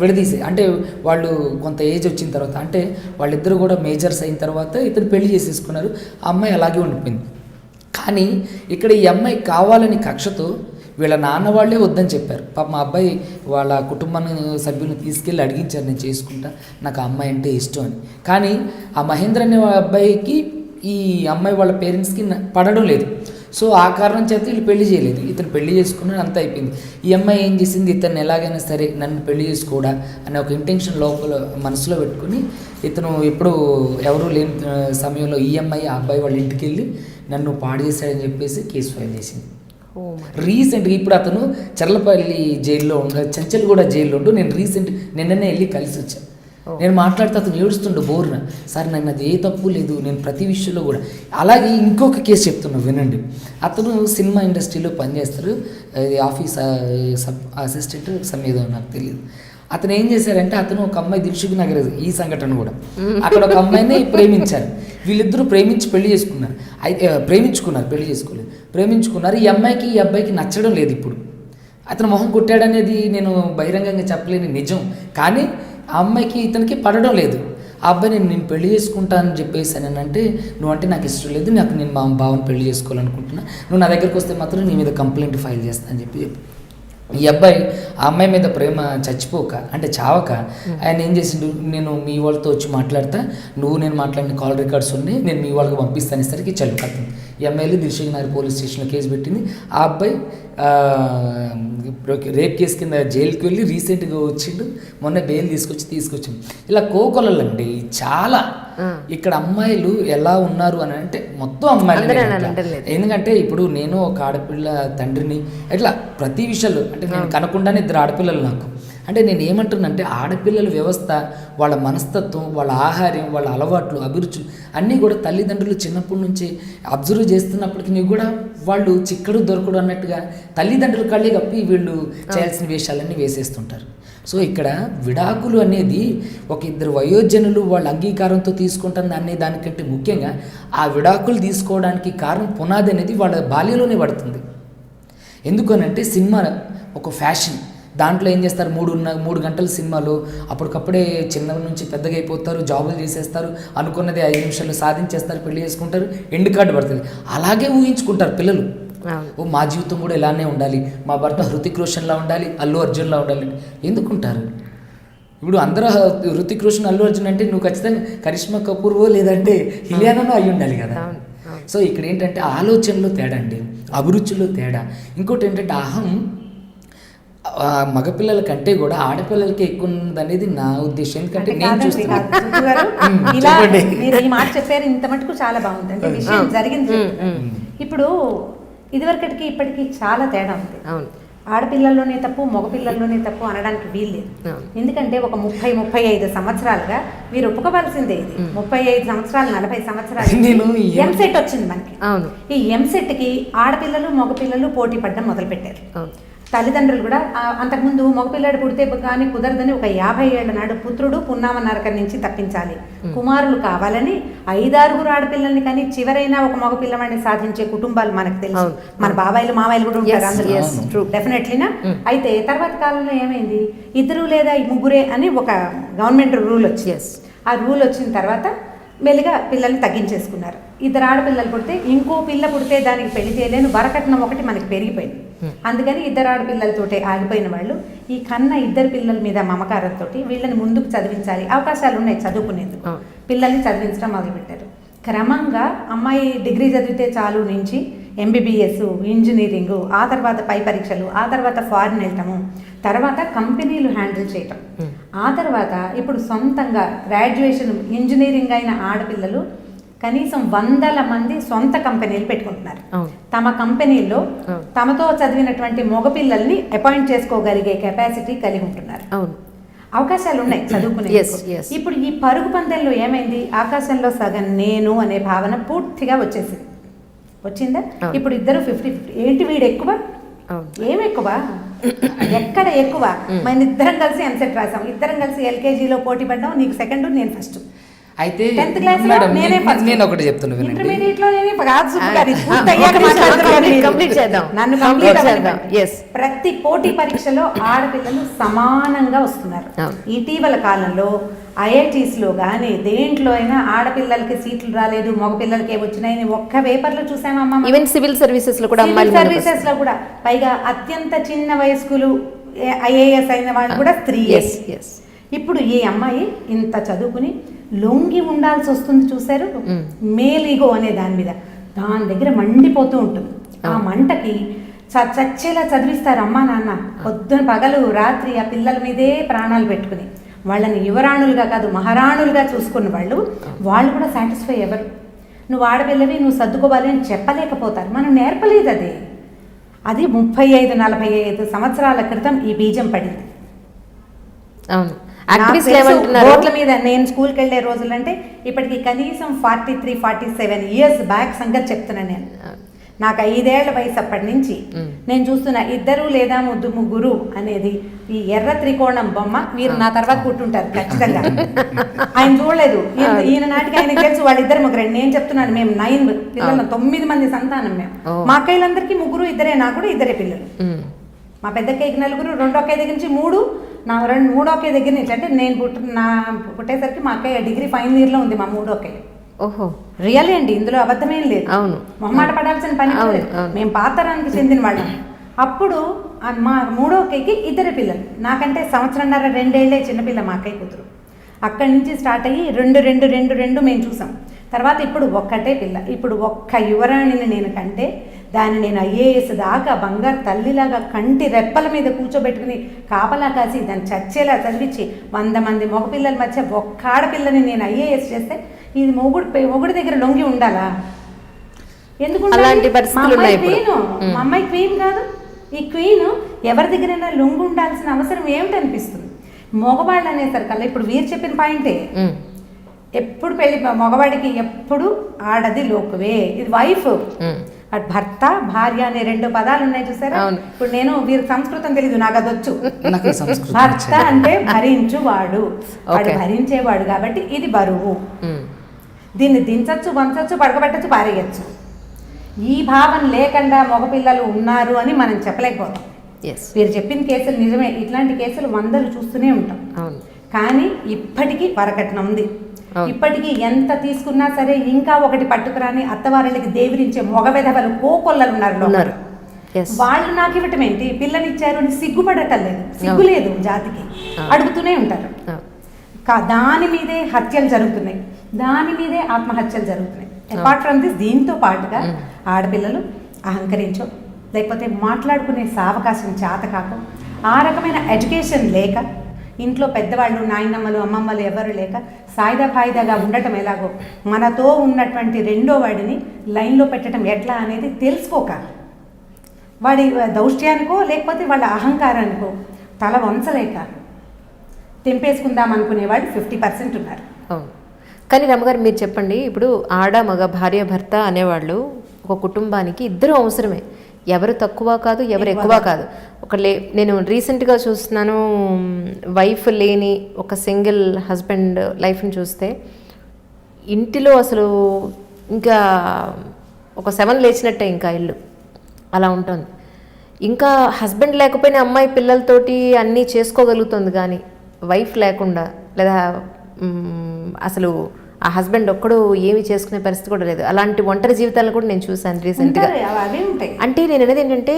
విడదీసే అంటే వాళ్ళు కొంత ఏజ్ వచ్చిన తర్వాత అంటే వాళ్ళిద్దరూ కూడా మేజర్స్ అయిన తర్వాత ఇతను పెళ్లి చేసేసుకున్నారు. ఆ అమ్మాయి అలాగే ఉండిపోయింది. కానీ ఇక్కడ ఈ అమ్మాయి కావాలని కక్షతో వీళ్ళ నాన్న వాళ్ళే వద్దని చెప్పారు. పాప మా అబ్బాయి వాళ్ళ కుటుంబాన్ని సభ్యులను తీసుకెళ్ళి అడిగించారు, నేను చేసుకుంటా, నాకు ఆ అమ్మాయి అంటే ఇష్టం అని. కానీ ఆ మహేంద్ర అనే అబ్బాయికి ఈ అమ్మాయి వాళ్ళ పేరెంట్స్కి పడడం లేదు. సో ఆ కారణం చేత వీళ్ళు పెళ్లి చేయలేదు. ఇతను పెళ్లి చేసుకున్నాడు, అంతా అయిపోయింది. ఈ అమ్మాయి ఏం చేసింది, ఇతను ఎలాగైనా సరే నన్ను పెళ్లి చేసుకోడా అనే ఒక ఇంటెన్షన్ లోపల మనసులో పెట్టుకుని ఇతను ఎప్పుడు ఎవరూ లేని సమయంలో ఈ అమ్మాయి ఆ అబ్బాయి వాళ్ళ ఇంటికి వెళ్ళి నన్ను పాడు చేశాడని చెప్పేసి కేసు ఫైల్ చేసింది. రీసెంట్గా ఇప్పుడు అతను చర్లపల్లి జైల్లో చెంచల్గూడ జైల్లో ఉంటూ నేను నిన్ననే వెళ్ళి కలిసి వచ్చాను. నేను మాట్లాడితే అతను ఏడుస్తుండే బోర్న, సార్ నన్ను అది ఏ తప్పు లేదు, నేను ప్రతి విషయంలో కూడా. అలాగే ఇంకొక కేసు చెప్తున్నా వినండి. అతను సినిమా ఇండస్ట్రీలో పనిచేస్తారు, ఆఫీస్ అసిస్టెంట్ సమేదో నాకు తెలియదు. అతను ఏం చేశారంటే అతను ఒక అమ్మాయి దిల్సుఖ్ నగర్, ఈ సంఘటన కూడా అక్కడ ఒక అమ్మాయిని ప్రేమించారు. వీళ్ళిద్దరూ ప్రేమించి పెళ్లి చేసుకున్నారు. అయితే పెళ్లి చేసుకోలేదు, ప్రేమించుకున్నారు. ఈ అమ్మాయికి ఈ అబ్బాయికి నచ్చడం లేదు. ఇప్పుడు అతను మొహం కొట్టాడనేది నేను బహిరంగంగా చెప్పలేని నిజం. కానీ ఆ అమ్మాయికి ఇతనికి పడడం లేదు. ఆ అబ్బాయి నేను పెళ్లి చేసుకుంటానని చెప్పేసి అని అంటే, నువ్వంటే నాకు ఇష్టం లేదు, నేను మా బావని పెళ్లి చేసుకోవాలనుకుంటున్నా, నువ్వు నా దగ్గరికి వస్తే మాత్రం నీ మీద కంప్లైంట్ ఫైల్ చేస్తా అని చెప్పి ఈ అబ్బాయి ఆ అమ్మాయి మీద ప్రేమ చచ్చిపోక అంటే చావక ఆయన ఏం చేసిండు, నేను మీ వాళ్ళతో వచ్చి మాట్లాడతా, నేను మాట్లాడిన కాల్ రికార్డ్స్ ఉన్నాయి, నేను మీ వాళ్ళకి పంపిస్తాను ఇసరికి చల్లు కట్టింది. ఈ అమ్మాయిలు దిల్సుఖ్ నగర్ పోలీస్ స్టేషన్లో కేసు పెట్టింది. ఆ అబ్బాయి రేప్ కేసు కింద జైలుకి వెళ్ళి రీసెంట్గా వచ్చిండు, మొన్న బెయిల్ తీసుకొచ్చిండు. ఇలా కోకొలండి చాలా. ఇక్కడ అమ్మాయిలు ఎలా ఉన్నారు అని అంటే మొత్తం అమ్మాయిలు. ఎందుకంటే ఇప్పుడు నేను ఒక ఆడపిల్ల తండ్రిని, ఇట్లా ప్రతి విషయాలు అంటే నేను కనకుండానే 2 ఆడపిల్లలు నాకు. అంటే నేను ఏమంటున్నానంటే ఆడపిల్లల వ్యవస్థ, వాళ్ళ మనస్తత్వం, వాళ్ళ ఆహార్యం, వాళ్ళ అలవాట్లు, అభిరుచులు అన్నీ కూడా తల్లిదండ్రులు చిన్నప్పటి నుంచి అబ్జర్వ్ చేస్తున్నప్పటికీ నీకు కూడా వాళ్ళు చిక్కడు దొరకడు అన్నట్టుగా తల్లిదండ్రుల కళ్ళే కప్పి వీళ్ళు చేయాల్సిన వేషాలన్నీ వేసేస్తుంటారు. సో ఇక్కడ విడాకులు అనేది ఒక 2 వయోజనులు వాళ్ళ అంగీకారంతో తీసుకుంటారు అనే దానికంటే ముఖ్యంగా ఆ విడాకులు తీసుకోవడానికి కారణం పునాది అనేది వాళ్ళ బాల్యంలోనే పడుతుంది. ఎందుకనంటే సినిమా ఒక ఫ్యాషన్. దాంట్లో ఏం చేస్తారు, 3 గంటల సినిమాలో అప్పటికప్పుడే చిన్న నుంచి పెద్దగా అయిపోతారు, జాబులు చేసేస్తారు, అనుకున్నది 5 నిమిషాలు సాధించేస్తారు, పెళ్లి చేసుకుంటారు, ఎండ్ కార్డు పడుతుంది. అలాగే ఊహించుకుంటారు పిల్లలు. మా జీవితం కూడా ఇలానే ఉండాలి, మా భర్త హృతిక్ రోషన్లా ఉండాలి, అల్లు అర్జున్లా ఉండాలి. ఎందుకుంటారు? ఇప్పుడు అందరూ హృతిక్ రోషన్, అల్లు అర్జున్ అంటే నువ్వు ఖచ్చితంగా కరిష్మా కపూర్వో లేదంటే ఇలియానానో అయి ఉండాలి కదా. సో ఇక్కడ ఏంటంటే ఆలోచనలో తేడా అండి, అభిరుచిలో తేడా. ఇంకోటి ఏంటంటే అహం మగపిల్లల కంటే కూడా ఆడపిల్లలకి ఎక్కువ ఉందనేది నా ఉద్దేశం. ఎందుకంటే నేను ఈ మాట చెప్పారు, ఇంత మటుకు చాలా బాగుంది. అంటే విషయం జరిగింది. ఇప్పుడు ఇదివరకటికి ఇప్పటికీ చాలా తేడా ఉంది. ఆడపిల్లల్లోనే తప్పు, మగపిల్లల్లోనే తప్పు అనడానికి వీల్లేదు. ఎందుకంటే ఒక 30-35 సంవత్సరాలుగా మీరు ఒప్పుకోవాల్సిందే. ఇది 35 సంవత్సరాలు 40 సంవత్సరాలు ఎంసెట్ వచ్చింది మనకి. ఈ ఎంసెట్కి ఆడపిల్లలు మగపిల్లలు పోటీ పడడం మొదలుపెట్టారు. తల్లిదండ్రులు కూడా అంతకుముందు మగపిల్లాడు పుడితే కానీ కుదరదని ఒక 50 ఏళ్ల నాడు పుత్రుడు పున్నామ నరకం నుంచి తప్పించాలి, కుమారులు కావాలని 5-6 ఆడపిల్లల్ని కానీ చివరైనా ఒక మగ పిల్లవాడిని సాధించే కుటుంబాలు మనకు తెలుసు. మన బాబాయిలు మామాయిలు కూడా ఉంటారు అందులో డెఫినెట్లీనా. అయితే తర్వాత కాలంలో ఏమైంది, 2 లేదా 3 అని ఒక గవర్నమెంట్ రూల్ వచ్చింది. ఆ రూల్ వచ్చిన తర్వాత మెల్లిగా పిల్లల్ని తగ్గించేసుకున్నారు. 2 ఆడపిల్లలు పుడితే ఇంకో పిల్ల పుడితే దానికి పెళ్లి చేయలేను, వరకట్నం ఒకటి మనకి పెరిగిపోయింది. అందుకని 2 ఆడపిల్లలతోటే ఆగిపోయిన వాళ్ళు ఈ కన్న 2 పిల్లల మీద మమకారంతో వీళ్ళని ముందుకు చదివించాలి, అవకాశాలు ఉన్నాయి చదువుకునేందుకు, పిల్లల్ని చదివించడం మొదలుపెట్టారు. క్రమంగా అమ్మాయి డిగ్రీ చదివితే చాలు నుంచి ఎంబీబీఎస్, ఇంజనీరింగు, ఆ తర్వాత పై పరీక్షలు, ఆ తర్వాత ఫారిన్ వెళ్ళటము, తర్వాత కంపెనీలు హ్యాండిల్ చేయటం, ఆ తర్వాత ఇప్పుడు సొంతంగా గ్రాడ్యుయేషన్ ఇంజనీరింగ్ అయిన ఆడపిల్లలు కనీసం 100 మంది సొంత కంపెనీలు పెట్టుకుంటున్నారు. తమ కంపెనీల్లో తమతో చదివినటువంటి మగపిల్లల్ని అపాయింట్ చేసుకోగలిగే కెపాసిటీ కలిగి ఉంటున్నారు. అవకాశాలు ఉన్నాయి చదువుకునే. Yes, yes. ఇప్పుడు ఈ పరుగు పందెంలో ఏమైంది, ఆకాశంలో సగం నేను అనే భావన పూర్తిగా వచ్చేసింది. వచ్చిందా? అవును. ఇప్పుడు ఇద్దరు 50-50. ఏంటి వీడు ఎక్కువ, అవును. ఏం ఎక్కువ, ఎక్కడ ఎక్కువ? మన ఇద్దరం కలిసి ఎంసెట్ రాసాం, ఇద్దరం కలిసి ఎల్కేజీలో పోటీ పడ్డాం, నీకు సెకండ్ నేను ఫస్ట్. అయితే 10th క్లాస్ లో మేడం నేనే ఫస్ట్. నేను ఒకటి చెప్తున్నా వినండి. ఇంటర్మీడియట్ లో నేనే కాదు సుబ్బు గారు, ఇది ఆ, పూర్తి అయ్యాక complete మాట్లాడుతున్నాను నేను. complete చేద్దాం. నన్ను Complete complete చేద్దాం. అవ్వనివ్వండి. Yes. ప్రతి పోటీ పరీక్షలో ఆడపిల్లలు సమానంగా వస్తున్నారు. అవును. ఇటీవల కాలంలో IITs లో కానీ దేంట్లో అయినా ఆడపిల్లలకి సీట్లు రాలేదు, మగ పిల్లలకి ఏమొచ్చినాయని ఒక్క పేపర్లో చూసామమ్మా. ఈవెన్ సివిల్ సర్వీసెస్ లో కూడా అమ్మాయిలు ముందుకు సర్వీసెస్ లో కూడా పైగా అత్యంత చిన్న వయస్కులు IAS అయిన వాళ్ళు కూడా స్త్రీ. Yes yes. ఇప్పుడు ఈ అమ్మాయి ఇంత చదువుకుని లొంగి ఉండాల్సి వస్తుంది చూశారు, మేలిగో అనే దాని మీద, దాని దగ్గర మండిపోతూ ఉంటుంది. ఆ మంటకి చచ్చేలా చదివిస్తారు అమ్మా నాన్న, పొద్దున పగలు రాత్రి ఆ పిల్లల మీదే ప్రాణాలు పెట్టుకుని వాళ్ళని యువరాణులుగా కాదు మహారాణులుగా చూసుకున్న వాళ్ళు కూడా సాటిస్ఫై ఎవరు. నువ్వు ఆడపిల్లవి, నువ్వు సర్దుకోవాలి అని చెప్పలేకపోతారు. మనం నేర్పలేదు అది 35-45 సంవత్సరాల క్రితం ఈ బీజం పడింది. అవును. నాకు యాక్టివిస్టులు తెలుసు, ఏమంటున్నారు? బోర్డుల మీద నేను స్కూల్కి వెళ్ళే రోజులంటే ఇప్పటికి కనీసం 43-47 ఇయర్స్ బ్యాక్ సంగతి చెప్తున్నాను నేను. నాకు 5 ఏళ్ల వయసు అప్పటి నుంచి నేను చూస్తున్నా ఇద్దరు లేదా ముగ్గురు అనేది ఈ ఎర్ర త్రికోణం బొమ్మ. మీరు నా తర్వాత పుట్టుంటారు ఖచ్చితంగా. ఆయన చూడలేదు, ఈయన నాటికి ఆయనకి తెలుసు వాళ్ళిద్దరు ముగ్గురు. నేను చెప్తున్నాను, మేము 9 పిల్లలు, 9 మంది సంతానం మేము. మా అక్కయ్యలందరికీ ముగ్గురు ఇద్దరే, నాకు కూడా ఇద్దరే పిల్లలు. మా పెద్దక్కయ్యకి 4, రెండో అక్కయ్య దగ్గర నుంచి 3, నా మూడో అక్కయ్య దగ్గర నుంచి, అంటే నేను పుట్టేసరికి మా అక్కయ్య డిగ్రీ ఫైనల్ ఇయర్లో ఉంది మా మూడో అక్కయ్య. ఓహో, రియల్లీ అండి, ఇందులో అబద్ధమేం లేదు. అవును. మొహమాట పడాల్సిన పని లేదు. మేము పాతరానికి చెందిన వాళ్ళం. అప్పుడు మా మూడో అక్కయ్యకి 2 పిల్లలు, నాకంటే 1.5-2 ఏళ్ళే చిన్నపిల్ల మా అక్కయ్య కూతురు. అక్కడి నుంచి స్టార్ట్ అయ్యి 2 మేము చూసాం. తర్వాత ఇప్పుడు ఒక్కటే పిల్ల. ఇప్పుడు ఒక్క యువరాణిని నేను కంటే దాన్ని నేను IAS దాకా బంగారు తల్లిలాగా కంటి రెప్పల మీద కూర్చోబెట్టుకుని కాపలా కాసి దాన్ని చచ్చేలా చదివించి 100 మంది మగపిల్లల మధ్య ఒక్క ఆడపిల్లని నేను IAS చేస్తే ఇది మొగుడి దగ్గర లొంగి ఉండాలా? ఎందుకు అలాంటి పరిస్థితులు ఉన్నాయి ఇప్పుడు. మా అమ్మాయి క్వీన్ కాదు. ఈ క్వీన్ ఎవరి దగ్గరైనా లొంగి ఉండాల్సిన అవసరం ఏమిటనిపిస్తుంది? మగవాళ్ళు అనేసరికల్లా ఇప్పుడు వీరు చెప్పిన పాయింటే, ఎప్పుడు పెళ్లి మగవాడికి ఎప్పుడు ఆడది లోకువే, ఇది వైఫ్. అటు భర్త భార్య అనే 2 పదాలు ఉన్నాయి చూసారా? ఇప్పుడు నేను వీరికి సంస్కృతం తెలీదు, నాకు అది వచ్చు. భర్త అంటే భరించువాడు, వాడు భరించేవాడు కాబట్టి ఇది బరువు. దీన్ని దించచ్చు, వంచచ్చు, పడకబెట్టచ్చు, పారేయచ్చు. ఈ భావన లేకుండా మగపిల్లలు ఉన్నారు అని మనం చెప్పలేకపోతాం. వీరు చెప్పిన కేసులు నిజమే, ఇట్లాంటి కేసులు 100 చూస్తూనే ఉంటాం. కానీ ఇప్పటికీ వరకట్నం ఉంది. ఇప్పటికీ ఎంత తీసుకున్నా సరే ఇంకా ఒకటి పట్టుకురాని అత్తవారికి దేవిరించే మగ వెధవలు కోకొల్లలు ఉన్నారు. వాళ్ళు నాకు ఇవ్వటం ఏంటి, పిల్లనిచ్చారు అని సిగ్గుపడటం లేదు, సిగ్గు లేదు జాతికి, అడుగుతూనే ఉంటారు. దాని మీదే హత్యలు జరుగుతున్నాయి, దాని మీదే ఆత్మహత్యలు జరుగుతున్నాయి. అపార్ట్ ఫ్రమ్ దిస్, దీంతో పాటుగా ఆడపిల్లలు అహంకరించో, లేకపోతే మాట్లాడుకునే సావకాశం చేత కాక, ఆ రకమైన ఎడ్యుకేషన్ లేక, ఇంట్లో పెద్దవాళ్ళు నాయనమ్మలు అమ్మమ్మలు ఎవరు లేక సాయిదాగా ఉండటం ఎలాగో, మనతో ఉన్నటువంటి రెండో వాడిని లైన్లో పెట్టడం ఎట్లా అనేది తెలుసుకోక, వాడి దౌష్ట్యానికో లేకపోతే వాళ్ళ అహంకారానికో తల వంచలేక తెంపేసుకుందాం అనుకునేవాడు 50% ఉన్నారు. కానీ రమ్మగారు మీరు చెప్పండి, ఇప్పుడు ఆడ మగ భార్య భర్త అనేవాళ్ళు ఒక కుటుంబానికి ఇద్దరు అవసరమే. ఎవరు తక్కువ కాదు, ఎవరు ఎక్కువ కాదు. నేను రీసెంట్గా చూస్తున్నాను, వైఫ్ లేని ఒక సింగిల్ హస్బెండ్ లైఫ్ని చూస్తే ఇంటిలో అసలు ఇంకా ఒక 7 లేచినట్టే ఇంకా ఇల్లు అలా ఉంటుంది. ఇంకా హస్బెండ్ లేకపోయినా అమ్మాయి పిల్లలతోటి అన్నీ చేసుకోగలుగుతుంది, కానీ వైఫ్ లేకుండా లేదా అసలు ఆ హస్బెండ్ ఒక్కడు ఏమి చేసుకునే పరిస్థితి కూడా లేదు. అలాంటి ఒంటరి జీవితాలను కూడా నేను చూసాను రీసెంట్గా. అంటే నేను అనేది ఏంటంటే,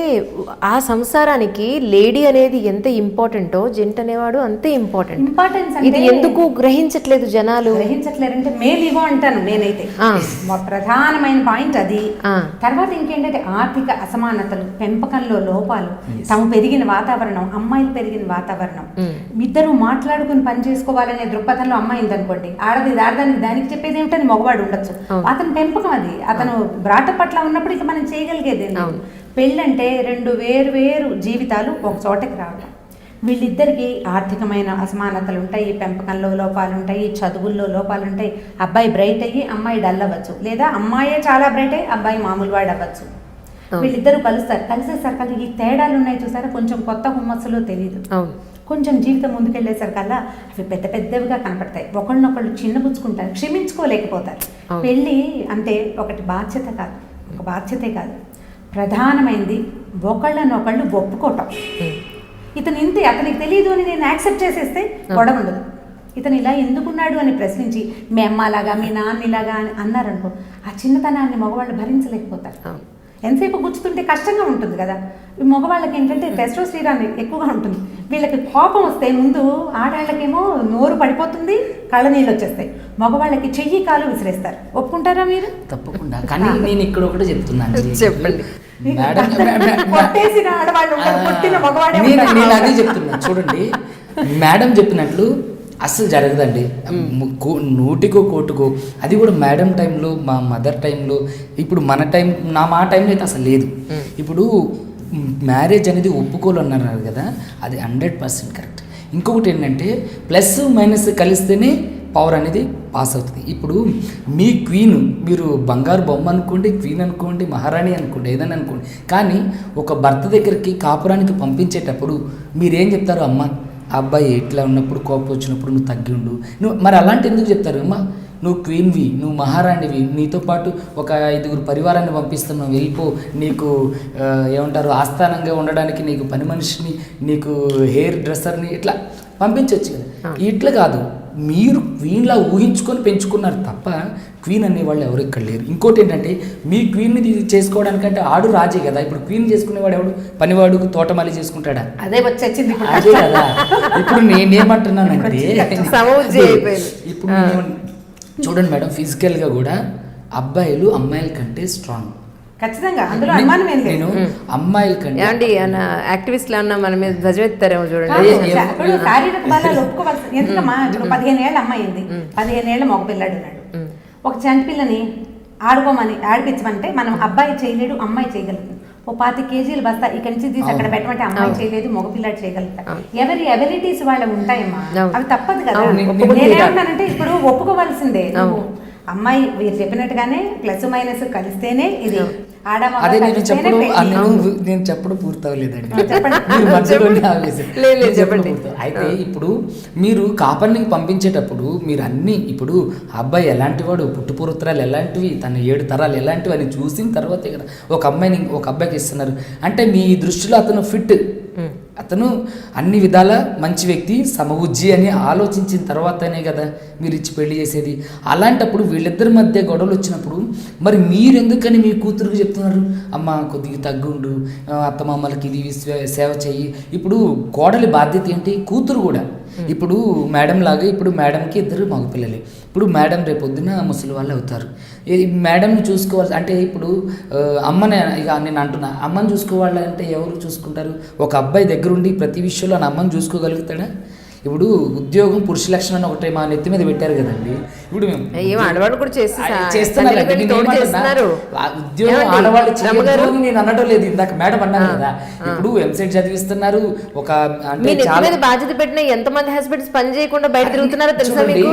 ఆ సంసారానికి లేడీ అనేది ఎంత ఇంపార్టెంటో జెంట్ అనేవాడు అంతే ఇంపార్టెంట్. ఇది ఎందుకు గ్రహించట్లేదు జనాలు? గ్రహించట్లేదంటే మేల్ ఇగో అంటాను నేనైతే. ప్రధానమైన పాయింట్ అది. తర్వాత ఇంకేంటంటే ఆర్థిక అసమానతలు, పెంపకంలో లోపాలు, తాము పెరిగిన వాతావరణం, అమ్మాయిలు పెరిగిన వాతావరణం, ఇద్దరు మాట్లాడుకుని పని చేసుకోవాలనే దృక్పథంలో అమ్మాయింది అనుకోండి, ఆడది దానికి చెప్పేది ఏమిటని మగవాడు ఉండొచ్చు. అతని పెంపకం అది, అతను బ్రాటప్ పట్ల ఉన్నప్పుడు ఇక మనం చేయగలిగేది. పెళ్ళంటే 2 వేరు జీవితాలు ఒక చోటకి రావడం. వీళ్ళిద్దరికి ఆర్థికమైన అసమానతలు ఉంటాయి, పెంపకంలో లోపాలు ఉంటాయి, చదువుల్లో లోపాలు ఉంటాయి. అబ్బాయి బ్రైట్ అయ్యి అమ్మాయి డల్ అవ్వచ్చు, లేదా అమ్మాయే చాలా బ్రైట్ అయ్యి అబ్బాయి మామూలు వాడు అవ్వచ్చు. వీళ్ళిద్దరూ కలుస్తారు. కలిసేసరికల్లా ఈ తేడాలు ఉన్నాయి చూసారా, కొంచెం కొత్త హుమ్మస్సులో తెలియదు. కొంచెం జీవితం ముందుకెళ్ళేసరికల్లా అవి పెద్ద పెద్దవిగా కనపడతాయి. ఒకళ్ళనొకళ్ళు చిన్నపుచ్చుకుంటారు, క్షమించుకోలేకపోతారు. పెళ్ళి అంటే ఒకటి బాధ్యత కాదు, ఒక బాధ్యతే కాదు, ప్రధానమైనది ఒకళ్ళనొకళ్ళు ఒప్పుకోవటం. ఇతను ఇంతే, అతనికి తెలియదు అని నేను యాక్సెప్ట్ చేసేస్తే గొడవ ఉండదు. ఇతను ఇలా ఎందుకున్నాడు అని ప్రశ్నించి మీ అమ్మలాగా మీ నాన్నలాగా అని అన్నారనుకో, ఆ చిన్నతనాన్ని మగవాళ్ళు భరించలేకపోతారు. ఎంతసేపు గుచ్చుతుంటే కష్టంగా ఉంటుంది కదా. ఈ మగవాళ్ళకి ఏంటంటే టెస్టోస్టెరాన్ ఎక్కువగా ఉంటుంది. వీళ్ళకి కోపం వస్తే ముందు ఆడాళ్ళకేమో నోరు పడిపోతుంది, కళ్ళ నీళ్ళు వచ్చేస్తాయి. మగవాళ్ళకి చెయ్యి కాలు విసిరేస్తారు. ఒప్పుకుంటారా మీరు? తప్పకుండా. కానీ నేను ఇక్కడ ఒకటి చెప్తున్నాను, చెప్పండి. కొట్టేసిన ఆడవాళ్ళు ఉంటారు, కొట్టిన మగవాడే నేను ఉంటారు. అదే చెప్తున్నా చూడండి. మేడం చెప్పినట్లు అస్సలు జరగదండి. నూటికో కోటుకో, అది కూడా మేడం టైంలో, మా మదర్ టైంలో, ఇప్పుడు మన టైం, మా టైంలో అయితే అసలు లేదు. ఇప్పుడు మ్యారేజ్ అనేది ఒప్పుకోవాలన్నారు కదా, అది 100% కరెక్ట్. ఇంకొకటి ఏంటంటే ప్లస్ మైనస్ కలిస్తేనే పవర్ అనేది పాస్ అవుతుంది. ఇప్పుడు మీ క్వీన్, మీరు బంగారు బొమ్మ అనుకోండి, క్వీన్ అనుకోండి, మహారాణి అనుకోండి, ఏదైనా అనుకోండి, కానీ ఒక భర్త దగ్గరికి కాపురానికి పంపించేటప్పుడు మీరేం చెప్తారు? అమ్మ అబ్బాయి ఇట్లా ఉన్నప్పుడు, కోపం వచ్చినప్పుడు నువ్వు తగ్గి ఉండు, నువ్వు మరి అలాంటి ఎందుకు చెప్తారు? అమ్మ నువ్వు క్వీన్వి, నువ్వు మహారాణివి, నీతో పాటు ఒక 5 పరివారాన్ని పంపిస్తున్నావు, వెళ్ళిపో, నీకు ఏమంటారు ఆస్థానంగా ఉండడానికి నీకు పని మనిషిని, నీకు హెయిర్ డ్రెస్సర్ని ఇట్లా పంపించవచ్చు కదా. ఇట్లా కాదు, మీరు క్వీన్లా ఊహించుకొని పెంచుకున్నారు తప్ప క్వీన్ అనేవాళ్ళు ఎవరు ఇక్కడ లేరు. ఇంకోటి ఏంటంటే మీ క్వీన్ని చేసుకోవడానికంటే ఆడు రాజే కదా. ఇప్పుడు క్వీన్ చేసుకునేవాడు ఎవడు? పనివాడు తోటమాలి చేసుకుంటాడా? అదే వచ్చింది అదే కదా. ఇప్పుడు నేనేమంటున్నానంటే ఇప్పుడు చూడండి మేడం, ఫిజికల్గా కూడా అబ్బాయిలు అమ్మాయిల కంటే స్ట్రాంగ్. ఖచ్చితంగా, అందులో అనుమానం ఏం లేదు. నేను అమ్మాయిల కంటే ఏమండి యాక్టివిస్ట్లు అన్న మన మీద ధ్వజమెత్తారేమో చూడండి. శారీరక బలాలు ఒప్పుకోవాల్సి, ఎందుకమ్మా ఇప్పుడు 15 ఏళ్ళ అమ్మాయి ఉంది, 15 ఏళ్ళ మగ పిల్లాడు ఉన్నాడు. ఒక చంటి పిల్లని ఆడుకోమని ఆడిపించమంటే మనం అబ్బాయి చేయలేడు, అమ్మాయి చేయగలుగుతుంది. ఓ 25 కేజీలు బస్తా ఇక్కడి నుంచి తీసి అక్కడ పెట్టమంటే అమ్మాయి చేయలేదు, మగపిల్లాడు చేయగలుగుతారు. ఎవరి ఎబిలిటీస్ వాళ్ళవి ఉంటాయమ్మా, అవి తప్పదు కదా. నేనేమంటానంటే ఇప్పుడు ఒప్పుకోవాల్సిందే. అమ్మాయి మీరు చెప్పినట్టుగానే ప్లస్ మైనస్ కలిస్తేనే ఇది అదే నేను చెప్పడం పూర్తవలేదండి. అయితే ఇప్పుడు మీరు కాపర్నికి పంపించేటప్పుడు మీరు అన్ని, ఇప్పుడు అబ్బాయి ఎలాంటి వాడు, పుట్టుపూర్వతరాలు ఎలాంటివి, తన 7 తరాలు ఎలాంటివి అని చూసిన తర్వాతే కదా ఒక అబ్బాయికి ఇస్తున్నారు. అంటే మీ దృష్టిలో అతను ఫిట్, అతను అన్ని విధాల మంచి వ్యక్తి, సమబుజ్జి అని ఆలోచించిన తర్వాతనే కదా మీరు ఇచ్చి పెళ్లి చేసేది. అలాంటప్పుడు వీళ్ళిద్దరి మధ్య గొడవలు వచ్చినప్పుడు మరి మీరెందుకని మీ కూతురుకు చెప్తున్నారు? అమ్మ కొద్దిగా తగ్గుండు, అత్తమామలకి ఇది సేవ చెయ్యి. ఇప్పుడు కోడలి బాధ్యత ఏంటి? కూతురు కూడా. ఇప్పుడు మేడం లాగా, ఇప్పుడు మేడంకి 2 మగపిల్లలే. ఇప్పుడు మేడం రేపొద్దున ముసలి వాళ్ళు అవుతారు. మేడంని చూసుకోవాలి అంటే ఇప్పుడు అమ్మని, ఇక నేను అంటున్నా, అమ్మని చూసుకోవాలంటే ఎవరు చూసుకుంటారు? ఒక అబ్బాయి దగ్గరుండి ప్రతి విషయంలో నా అమ్మని చూసుకోగలుగుతాడా? ఇప్పుడు ఉద్యోగం పురుష లక్షణం అని ఒకటి మా నెత్తి మీద పెట్టారు కదండి. ఇప్పుడు మేము ఆడవాళ్ళు కూడా చేస్తున్నారు. ఉద్యోగం ఆడవాళ్ళు చేయరు నేను అనడం లేదు, ఇందాక మేడం అన్నారు కదా. ఇప్పుడు ఎంసెట్ చదివిస్తున్నారు, ఒక అంటే చాలా బాధ్యత పెట్టిన ఎంతమంది హస్బెండ్స్ పని చేయకుండా బయట తిరుగుతున్నారో తెలుసా మీకు?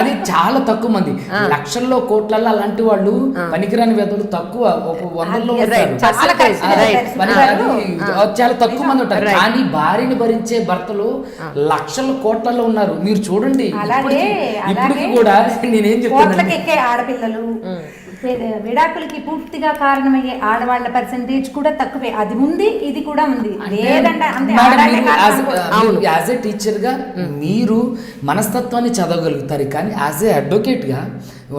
అది చాలా తక్కువ మంది, లక్షల్లో కోట్లలో అలాంటి వాళ్ళు పనికిరాని వ్యక్తులు తక్కువ, ఒక 100లో చాలా తక్కువ మంది ఉంటారు. కానీ భార్యని భరించే భర్తలు లక్షల కోట్లలో ఉన్నారు. మీరు చూడండి, ఇప్పటికి కూడా నేనేం చెప్తాను, ఎక్కే ఆడపిల్లలు, విడాకులకి పూర్తిగా కారణమయ్యే ఆడవాళ్ల పర్సెంటేజ్ కూడా తక్కువే. అది ఉంది, ఇది కూడా ఉంది. యాజ్ ఏ టీచర్గా మీరు మనస్తత్వాన్ని చదవగలుగుతారు, కానీ యాజ్ ఏ అడ్వకేట్గా,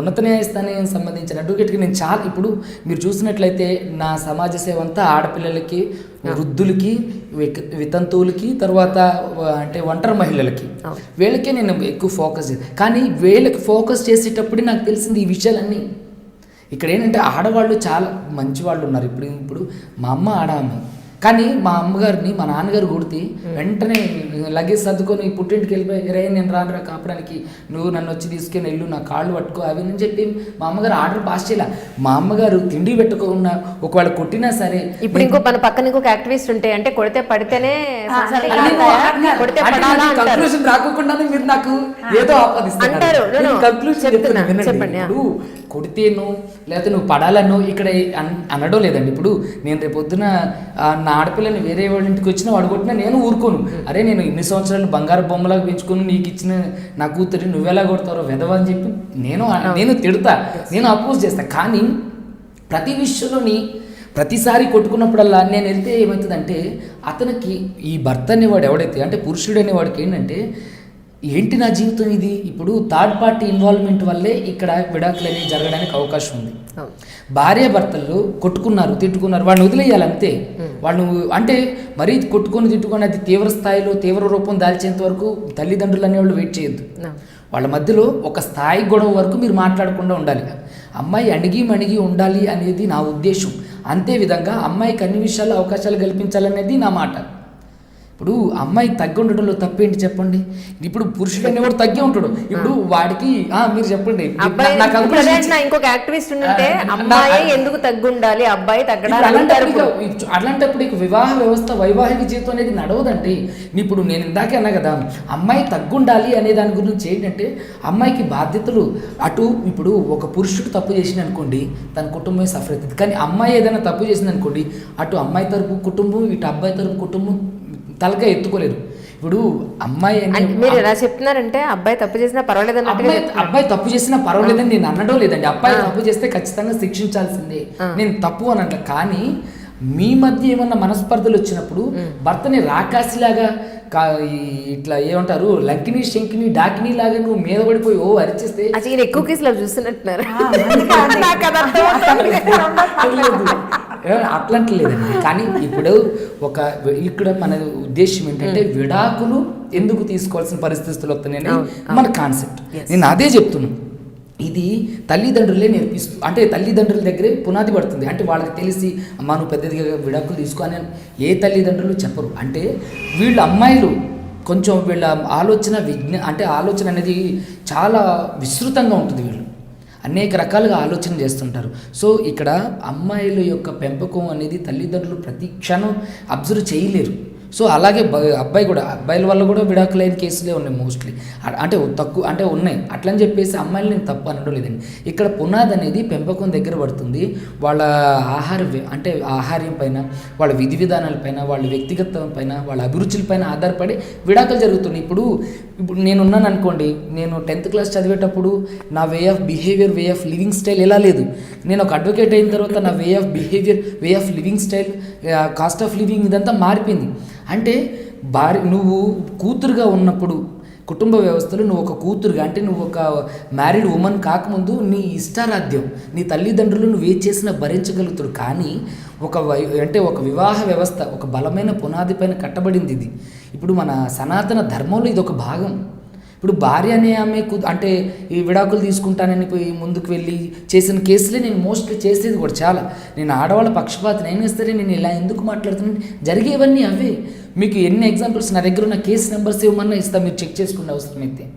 ఉన్నత న్యాయస్థానానికి సంబంధించిన అడ్వకేట్గా నేను చాలా, ఇప్పుడు మీరు చూసినట్లయితే నా సమాజ సేవ అంతా ఆడపిల్లలకి, వృద్ధులకి, వితంతువులకి, తర్వాత అంటే ఒంటరి మహిళలకి, వీళ్ళకే నేను ఎక్కువ ఫోకస్ చేస్తాను. కానీ వీళ్ళకి ఫోకస్ చేసేటప్పుడు నాకు తెలిసింది ఈ విషయాలన్నీ. ఇక్కడ ఏంటంటే ఆడవాళ్ళు చాలా మంచి వాళ్ళు ఉన్నారు. ఇప్పుడు మా అమ్మ ఆడామె, కానీ మా అమ్మగారిని మా నాన్నగారు కొడితే వెంటనే లగేజ్ సర్దుకొని పుట్టింటికి వెళ్ళిపోయి రే నేను రానురా కాపడానికి, నువ్వు నన్ను వచ్చి తీసుకుని వెళ్ళు, నా కాళ్ళు పట్టుకో అవి అని చెప్పి మా అమ్మగారు ఆర్డర్ పాస్ చేయాల. మా అమ్మగారు తిండి పెట్టుకోకుండా ఒకవేళ కొట్టినా సరే. ఇప్పుడు ఇంకో మన పక్కన ఇంకొక యాక్టివిస్ట్ ఉంటే అంటే కొడితే పడితేనే కొడితే పడాలా అంటారు. కన్క్లూజన్ రాకుండానే మీరు నాకు ఏదో ఆపాదిస్తారు. అంటారు. కన్క్లూజన్ చెప్పండి. ఇప్పుడు కొడితేనో లేకపోతే నువ్వు పడాలనో ఇక్కడ అనడం లేదండి. ఇప్పుడు నేను రేపు పొద్దున నా ఆడపిల్లని వేరే వాళ్ళ ఇంటికి వచ్చినా వాడు కొట్టినా నేను ఊరుకోను. అరే నేను ఇన్ని సంవత్సరాలు బంగారు బొమ్మలాగా పెంచుకుని నీకు ఇచ్చిన నా కూతురి నువ్వెలా కొడతారో వెధవ అని చెప్పి నేను తిడతా, నేను అపోజ్ చేస్తా. కానీ ప్రతి విషయంలోని ప్రతిసారి కొట్టుకున్నప్పుడల్లా నేను వెళ్తే ఏమవుతుందంటే అతనికి ఈ భర్త అనేవాడు ఎవడైతే అంటే పురుషుడు అనేవాడికి ఏంటంటే ఏంటి నా జీవితం ఇది, ఇప్పుడు థర్డ్ పార్టీ ఇన్వాల్వ్మెంట్ వల్లే ఇక్కడ విడాకులు అనేవి జరగడానికి అవకాశం ఉంది. భార్య భర్తలు కొట్టుకున్నారు తిట్టుకున్నారు, వాడిని వదిలేయాలి అంతే. వాళ్ళు అంటే మరీ కొట్టుకొని తిట్టుకొని అది తీవ్ర స్థాయిలో తీవ్ర రూపం దాల్చేంత వరకు తల్లిదండ్రులు అనేవాళ్ళు వెయిట్ చేయొద్దు. వాళ్ళ మధ్యలో ఒక స్థాయి గొడవ వరకు మీరు మాట్లాడకుండా ఉండాలి. అమ్మాయి అణిగి ఉండాలి అనేది నా ఉద్దేశం. అంతే విధంగా అమ్మాయికి అన్ని విషయాల్లో అవకాశాలు కల్పించాలనేది నా మాట. ఇప్పుడు అమ్మాయి తగ్గి ఉండడంలో తప్పేంటి చెప్పండి. ఇప్పుడు పురుషుడు అనేవాడు తగ్గి ఉంటాడు. ఇప్పుడు వాడికి మీరు చెప్పండి. ఇంకొక యాక్టివిస్ట్ ఉంటే అమ్మాయి ఎందుకు తగ్గుండాలి, అబ్బాయి అలాంటప్పుడు వివాహ వ్యవస్థ వైవాహిక జీవితం అనేది నడవదండి. ఇప్పుడు నేను ఇందాకే అన్నా కదా, అమ్మాయి తగ్గుండాలి అనే దాని గురించి ఏంటంటే అమ్మాయికి బాధ్యతలు అటు ఇప్పుడు ఒక పురుషుడు తప్పు చేసింది అనుకోండి తన కుటుంబమే సఫర్ అవుతుంది. కానీ అమ్మాయి ఏదైనా తప్పు చేసింది అనుకోండి అటు అమ్మాయి తరపు కుటుంబం ఇటు అబ్బాయి తరపు కుటుంబం తలగా ఎత్తుకోలేదు. ఇప్పుడు అమ్మాయి మీరు ఎలా చెప్తున్నారంటే అబ్బాయి తప్పు చేసినా పర్వాలేదని, అబ్బాయి తప్పు చేసినా పర్వాలేదని నేను అనడం లేదండి. అబ్బాయి తప్పు చేస్తే ఖచ్చితంగా శిక్షించాల్సిందే, నేను తప్పు అని అంట. కానీ మీ మధ్య ఏమన్నా మనస్పర్ధలు వచ్చినప్పుడు భర్తని రాకాసిలాగా ఇట్లా ఏమంటారు లంకిని శంకిని డాకిని లాగా నువ్వు మీద పడిపోయి అరిచేస్తే ఎక్కువ కేసులు చూస్తున్నట్టున్నారు. అట్లాంటి లేదండి. కానీ ఇప్పుడు ఇక్కడ మన ఉద్దేశం ఏంటంటే విడాకులు ఎందుకు తీసుకోవాల్సిన పరిస్థితులు వస్తున్నాయని మన కాన్సెప్ట్. నేను అదే చెప్తున్నాను. ఇది తల్లిదండ్రులే నేర్పిస్తూ అంటే తల్లిదండ్రుల దగ్గరే పునాది పడుతుంది. అంటే వాళ్ళకి తెలిసి అమ్మ నువ్వు పెద్దదిగా విడాకులు తీసుకో అని ఏ తల్లిదండ్రులు చెప్పరు. అంటే వీళ్ళ అమ్మాయిలు కొంచెం వీళ్ళ ఆలోచన అనేది చాలా విస్తృతంగా ఉంటుంది. వీళ్ళు అనేక రకాలుగా ఆలోచన చేస్తుంటారు. సో ఇక్కడ అమ్మాయిల యొక్క పెంపకం అనేది తల్లిదండ్రులు ప్రతి క్షణం అబ్జర్వ్ చేయలేరు. సో అలాగే అబ్బాయిల వల్ల కూడా విడాకులైన కేసులే ఉన్నాయి మోస్ట్లీ. అంటే తక్కువ అంటే ఉన్నాయి. అట్లని చెప్పేసి అమ్మాయిలు నేను తప్పు అనడం లేదండి. ఇక్కడ పునాది అనేది పెంపకం దగ్గర పడుతుంది. వాళ్ళ ఆహార్యం పైన, వాళ్ళ విధి విధానాల పైన, వాళ్ళ వ్యక్తిగతం పైన, వాళ్ళ అభిరుచుల పైన ఆధారపడి విడాకులు జరుగుతున్నాయి. ఇప్పుడు నేనున్నాను అనుకోండి, నేను 10th క్లాస్ చదివేటప్పుడు నా way of behaviour, way of living style ఎలా లేదు. నేను ఒక అడ్వకేట్ అయిన తర్వాత నా way of behaviour, way of living style, cost of living ఇదంతా మారిపోయింది. అంటే నువ్వు కూతురుగా ఉన్నప్పుడు కుటుంబ వ్యవస్థలో నువ్వు ఒక కూతురుగా అంటే నువ్వు ఒక మ్యారీడ్ ఉమెన్ కాకముందు నీ ఇష్టారాధ్యం నీ తల్లిదండ్రులు నువ్వు ఏ చేసినా భరించగలుగుతారు. కానీ ఒక వివాహ వ్యవస్థ ఒక బలమైన పునాది పైన కట్టబడింది ఇది. ఇప్పుడు మన సనాతన ధర్మంలో ఇది ఒక భాగం. ఇప్పుడు భార్య అనే ఆమె అంటే ఈ విడాకులు తీసుకుంటానని పోయి ముందుకు వెళ్ళి చేసిన కేసులే నేను మోస్ట్లీ చేసేది కూడా చాలా. నేను ఆడవాళ్ళ పక్షపాతం అయినా సరే నేను ఇలా ఎందుకు మాట్లాడుతున్నాను, జరిగేవన్నీ అవే. మీకు ఎన్ని ఎగ్జాంపుల్స్ నా దగ్గర ఉన్న కేసు నెంబర్స్ ఇవ్వమన్నా ఇస్తా, మీరు చెక్ చేసుకునే అవసరం అయితే.